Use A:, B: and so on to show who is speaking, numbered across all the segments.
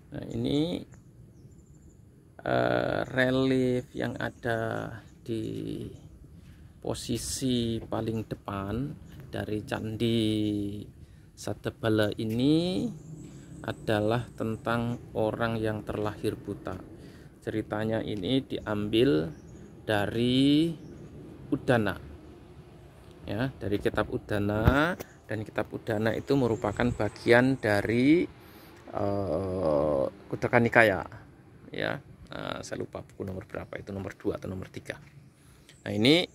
A: Nah, ini relief yang ada di posisi paling depan dari Candi Satebala ini adalah tentang orang yang terlahir buta. Ceritanya ini diambil dari Udana, ya, dari kitab Udana, dan kitab Udana itu merupakan bagian dari Kuddaka Nikaya, ya. Saya lupa buku nomor berapa, itu nomor 2 atau nomor 3. Nah, ini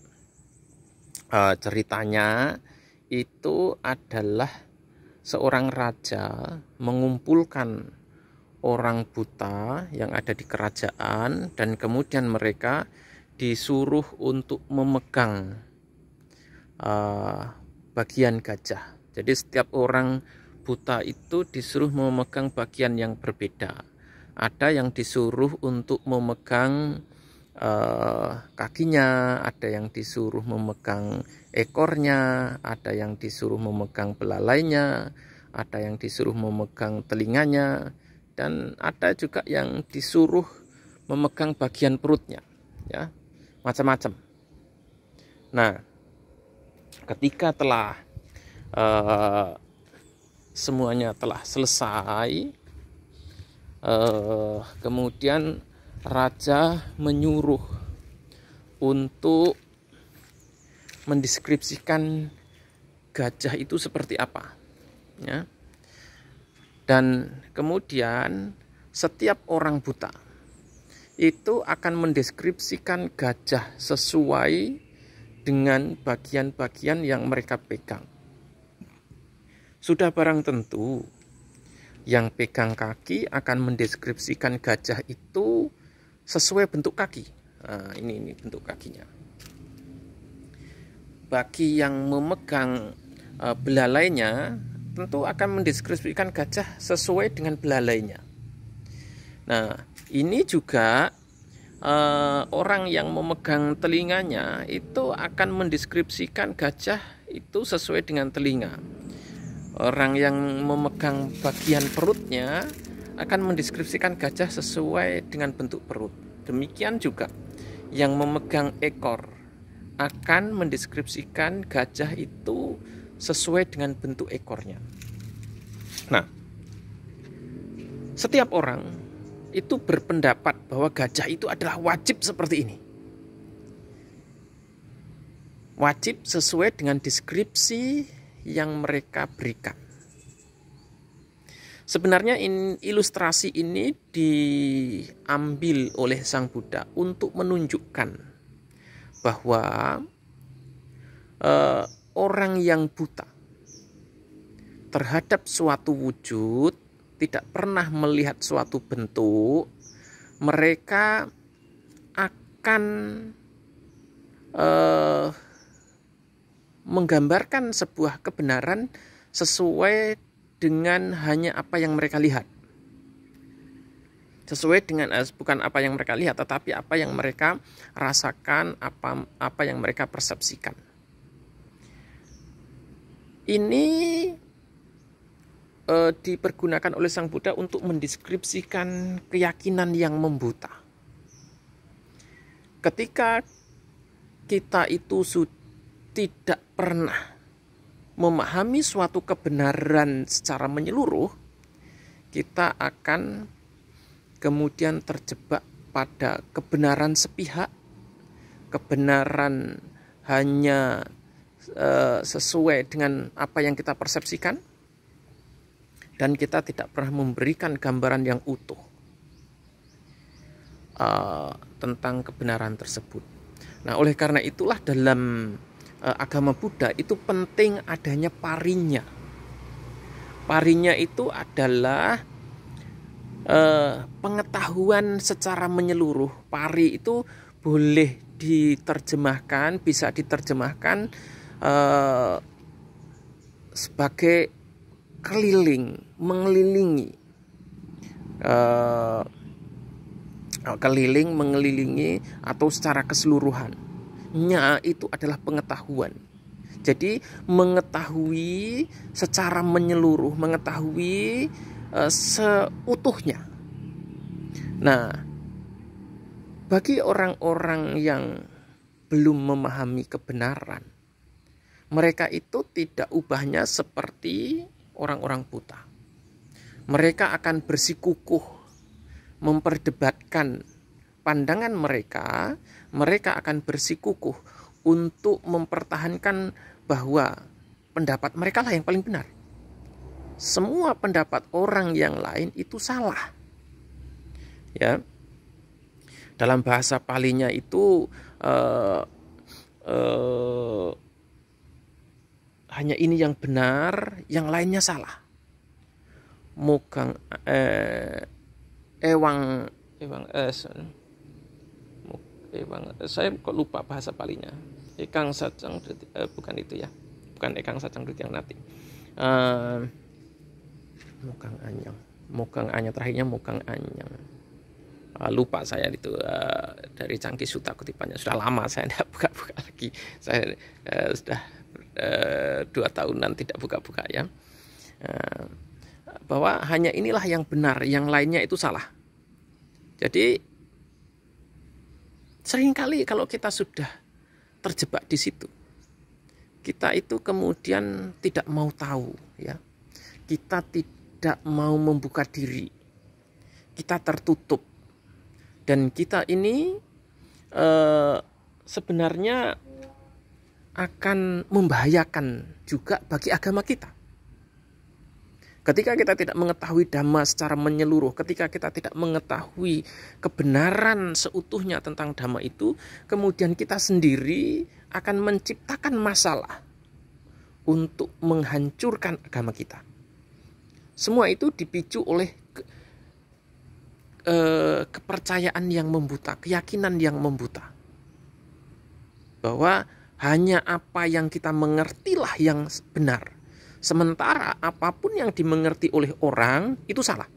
A: ceritanya itu adalah seorang raja mengumpulkan orang buta yang ada di kerajaan, dan kemudian mereka disuruh untuk memegang bagian gajah. Jadi setiap orang buta itu disuruh memegang bagian yang berbeda. Ada yang disuruh untuk memegang kakinya, ada yang disuruh memegang ekornya, ada yang disuruh memegang belalainya, ada yang disuruh memegang telinganya, dan ada juga yang disuruh memegang bagian perutnya, ya, macam-macam. Nah, ketika telah semuanya telah selesai, kemudian raja menyuruh untuk mendeskripsikan gajah itu seperti apa, ya. Dan kemudian setiap orang buta itu akan mendeskripsikan gajah sesuai dengan bagian-bagian yang mereka pegang. Sudah barang tentu yang pegang kaki akan mendeskripsikan gajah itu sesuai bentuk kaki. Nah, ini bentuk kakinya. Bagi yang memegang belalainya, tentu akan mendeskripsikan gajah sesuai dengan belalainya. Nah, ini juga orang yang memegang telinganya itu akan mendeskripsikan gajah itu sesuai dengan telinga. Orang yang memegang bagian perutnya akan mendeskripsikan gajah sesuai dengan bentuk perut. Demikian juga yang memegang ekor akan mendeskripsikan gajah itu sesuai dengan bentuk ekornya. Nah, setiap orang itu berpendapat bahwa gajah itu adalah wajib seperti ini. Wajib sesuai dengan deskripsi yang mereka berikan. Sebenarnya ilustrasi ini diambil oleh Sang Buddha untuk menunjukkan bahwa orang yang buta terhadap suatu wujud, tidak pernah melihat suatu bentuk, mereka akan menggambarkan sebuah kebenaran sesuai dengan hanya apa yang mereka lihat. Sesuai dengan bukan apa yang mereka lihat, tetapi apa yang mereka rasakan, apa yang mereka persepsikan. Ini dipergunakan oleh Sang Buddha untuk mendeskripsikan keyakinan yang membuta. Ketika kita itu tidak pernah memahami suatu kebenaran secara menyeluruh, kita akan kemudian terjebak pada kebenaran sepihak, kebenaran hanya sesuai dengan apa yang kita persepsikan, dan kita tidak pernah memberikan gambaran yang utuh tentang kebenaran tersebut. Nah, oleh karena itulah dalam agama Buddha itu penting adanya parinya. Parinya itu adalah pengetahuan secara menyeluruh. Pari itu boleh diterjemahkan, bisa diterjemahkan sebagai keliling, mengelilingi, mengelilingi atau secara keseluruhan. Nya itu adalah pengetahuan. Jadi mengetahui secara menyeluruh, mengetahui seutuhnya. Nah, bagi orang-orang yang belum memahami kebenaran, mereka itu tidak ubahnya seperti orang-orang buta. Mereka akan bersikukuh memperdebatkan pandangan mereka. Mereka akan bersikukuh untuk mempertahankan bahwa pendapat mereka lah yang paling benar. Semua pendapat orang yang lain itu salah. Ya. Dalam bahasa Palinya itu hanya ini yang benar, yang lainnya salah. Mugang saya kok lupa bahasa Palinya. Ekang Sajang bukan itu ya. Bukan Ekang Sajang Dutyang Nati. Mugang Anyang terakhirnya Mugang Anyang. Lupa saya itu dari Cangkih Sutta kutipannya. Sudah lama saya tidak buka-buka lagi. Saya sudah 2 tahunan tidak buka-buka ya. Bahwa hanya inilah yang benar, yang lainnya itu salah. Jadi seringkali kalau kita sudah terjebak di situ, kita itu kemudian tidak mau tahu ya. Kita tidak mau membuka diri. Kita tertutup. Dan kita ini sebenarnya akan membahayakan juga bagi agama kita. Ketika kita tidak mengetahui dhamma secara menyeluruh, ketika kita tidak mengetahui kebenaran seutuhnya tentang dhamma itu, kemudian kita sendiri akan menciptakan masalah untuk menghancurkan agama kita. Semua itu dipicu oleh kepercayaan yang membuta, keyakinan yang membuta. Bahwa hanya apa yang kita mengertilah yang benar. Sementara apapun yang dimengerti oleh orang itu salah.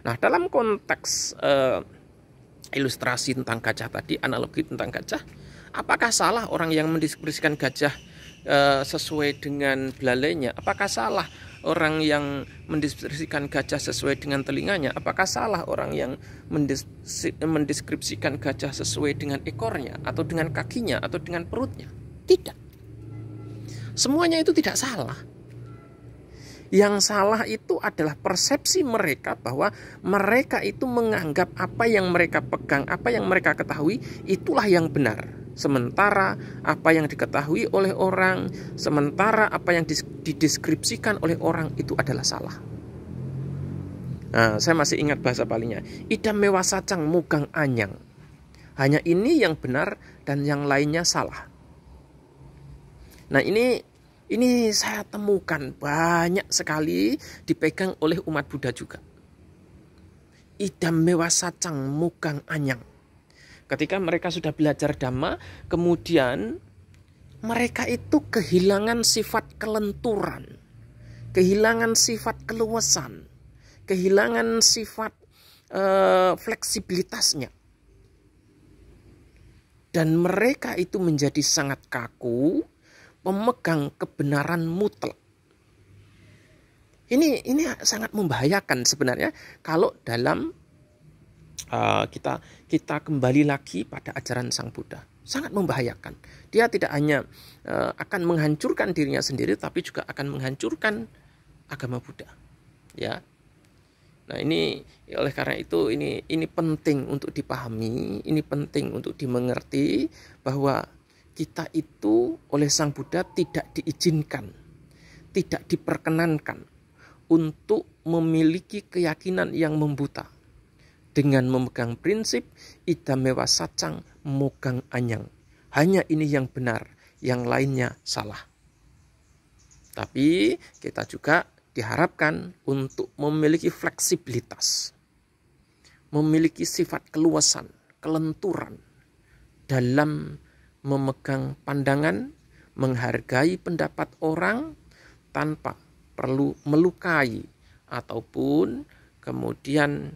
A: Nah, dalam konteks ilustrasi tentang gajah tadi, analogi tentang gajah, apakah salah orang yang mendeskripsikan gajah sesuai dengan belalainya? Apakah salah orang yang mendeskripsikan gajah sesuai dengan telinganya? Apakah salah orang yang mendeskripsikan gajah sesuai dengan ekornya, atau dengan kakinya, atau dengan perutnya? Tidak. Semuanya itu tidak salah. Yang salah itu adalah persepsi mereka bahwa mereka itu menganggap apa yang mereka pegang, apa yang mereka ketahui, itulah yang benar. Sementara apa yang diketahui oleh orang, sementara apa yang dideskripsikan oleh orang itu adalah salah. Nah, saya masih ingat bahasa Palinya. Idam mewasacang mugang anyang. Hanya ini yang benar dan yang lainnya salah. Nah, ini saya temukan banyak sekali dipegang oleh umat Buddha juga. Idam mewasacang mugang anyang. Ketika mereka sudah belajar dhamma, kemudian mereka itu kehilangan sifat kelenturan, kehilangan sifat keluasan, kehilangan sifat fleksibilitasnya. Dan mereka itu menjadi sangat kaku, pemegang kebenaran mutlak. Ini sangat membahayakan sebenarnya kalau dalam kita kembali lagi pada ajaran Sang Buddha. Sangat membahayakan. Dia tidak hanya akan menghancurkan dirinya sendiri, tapi juga akan menghancurkan agama Buddha. Ya. Nah, ini oleh karena itu ini penting untuk dipahami, ini penting untuk dimengerti bahwa kita itu oleh Sang Buddha tidak diizinkan, tidak diperkenankan untuk memiliki keyakinan yang membuta dengan memegang prinsip idam mewasacang mugang anyang. Hanya ini yang benar, yang lainnya salah. Tapi kita juga diharapkan untuk memiliki fleksibilitas, memiliki sifat keluasan, kelenturan dalam memegang pandangan, menghargai pendapat orang tanpa perlu melukai ataupun kemudian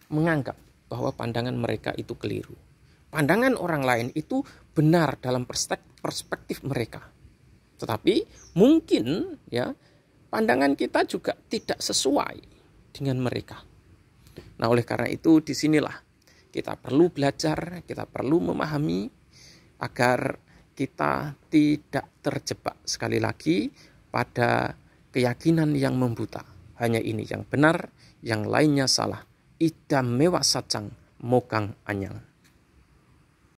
A: menganggap bahwa pandangan mereka itu keliru. Pandangan orang lain itu benar dalam perspektif mereka. Tetapi mungkin ya pandangan kita juga tidak sesuai dengan mereka. Nah, oleh karena itu disinilah kita perlu belajar, kita perlu memahami agar kita tidak terjebak sekali lagi pada keyakinan yang membuta. Hanya ini yang benar, yang lainnya salah. Idam mewah sacang, mokang anyang.